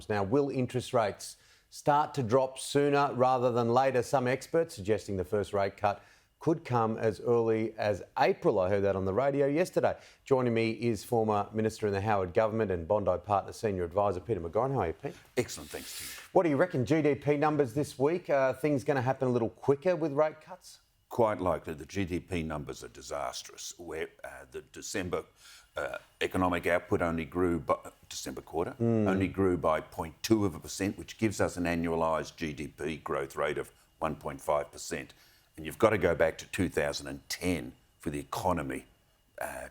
Now, will interest rates start to drop sooner rather than later? Some experts suggesting the first rate cut could come as early as April. I heard that on the radio yesterday. Joining me is former Minister in the Howard Government and Bondi Partner Senior Advisor Peter McGauran. How are you, Pete? Excellent, thanks, Tim. What do you reckon? GDP numbers this week? Are things going to happen a little quicker with rate cuts? Quite likely. The GDP numbers are disastrous, where the December economic output only grew by December quarter only grew by 0.2%, which gives us an annualised GDP growth rate of 1.5%. And you've got to go back to 2010 for the economy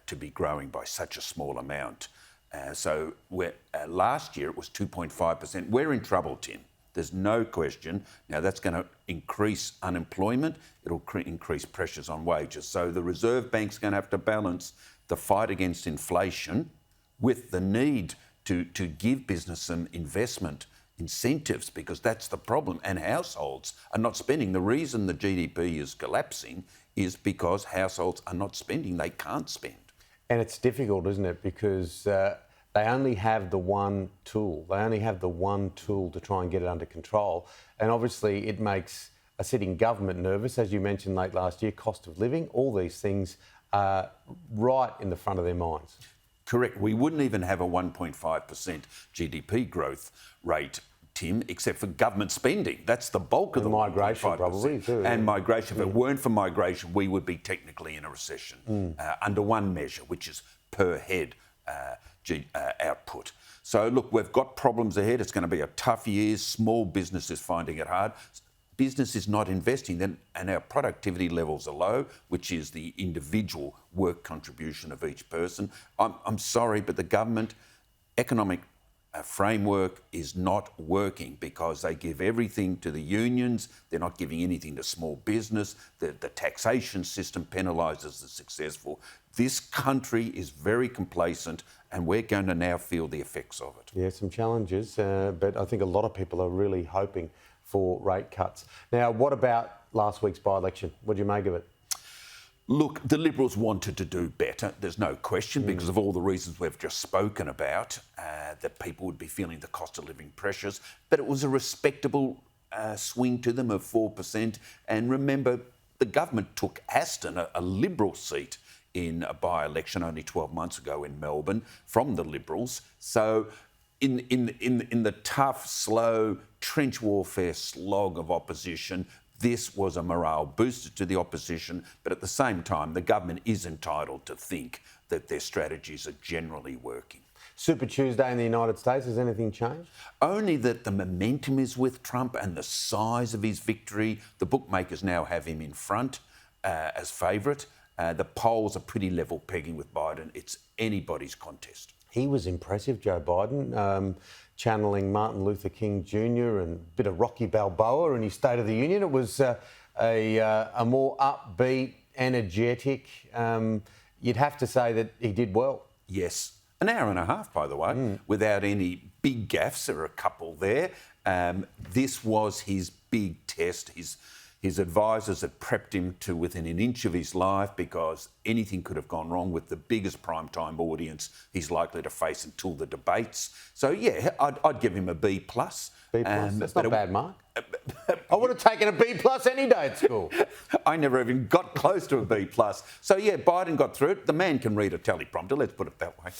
to be growing by such a small amount. So last year it was 2.5%. We're in trouble, Tim. There's no question. Now, that's going to increase unemployment. It'll increase pressures on wages. So the Reserve Bank's going to have to balance the fight against inflation with the need to give business some investment incentives, because that's the problem. And households are not spending. The reason the GDP is collapsing is because households are not spending. They can't spend. And it's difficult, isn't it? Because they only have the one tool. They only have the one tool to try and get it under control. And obviously it makes a sitting government nervous. As you mentioned late last year, cost of living, all these things are right in the front of their minds. Correct. We wouldn't even have a 1.5% GDP growth rate, Tim, except for government spending. That's the bulk of the migration, probably, too. And migration. If it weren't for migration, we would be technically in a recession under one measure, which is per head output. So, look, we've got problems ahead. It's going to be a tough year. Small business is finding it hard. Business is not investing, and our productivity levels are low, which is the individual work contribution of each person. I'm sorry, but the government economic framework is not working because they give everything to the unions. They're not giving anything to small business. The taxation system penalises the successful. This country is very complacent, and we're going to now feel the effects of it. Yeah, some challenges, but I think a lot of people are really hoping for rate cuts. Now, what about last week's by-election? What do you make of it? Look, the Liberals wanted to do better, there's no question, because of all the reasons we've just spoken about, that people would be feeling the cost of living pressures. But it was a respectable swing to them of 4%. And remember, the government took Aston, a Liberal seat, in a by-election only 12 months ago in Melbourne from the Liberals. So in the tough, slow, trench warfare slog of opposition, this was a morale booster to the opposition, but at the same time, the government is entitled to think that their strategies are generally working. Super Tuesday in the United States, has anything changed? Only that the momentum is with Trump and the size of his victory. The bookmakers now have him in front as favourite. The polls are pretty level pegging with Biden. It's anybody's contest. He was impressive, Joe Biden, channeling Martin Luther King Jr. and a bit of Rocky Balboa in his State of the Union. It was a more upbeat, energetic. You'd have to say that he did well. Yes. An hour and a half, by the way, without any big gaffes. There are a couple there. This was his big test. His advisors had prepped him to within an inch of his life, because anything could have gone wrong with the biggest primetime audience he's likely to face until the debates. So, yeah, I'd give him a B+. B+, that's not a bad mark. I would have taken a B+ any day at school. I never even got close to a B+. So, yeah, Biden got through it. The man can read a teleprompter, let's put it that way.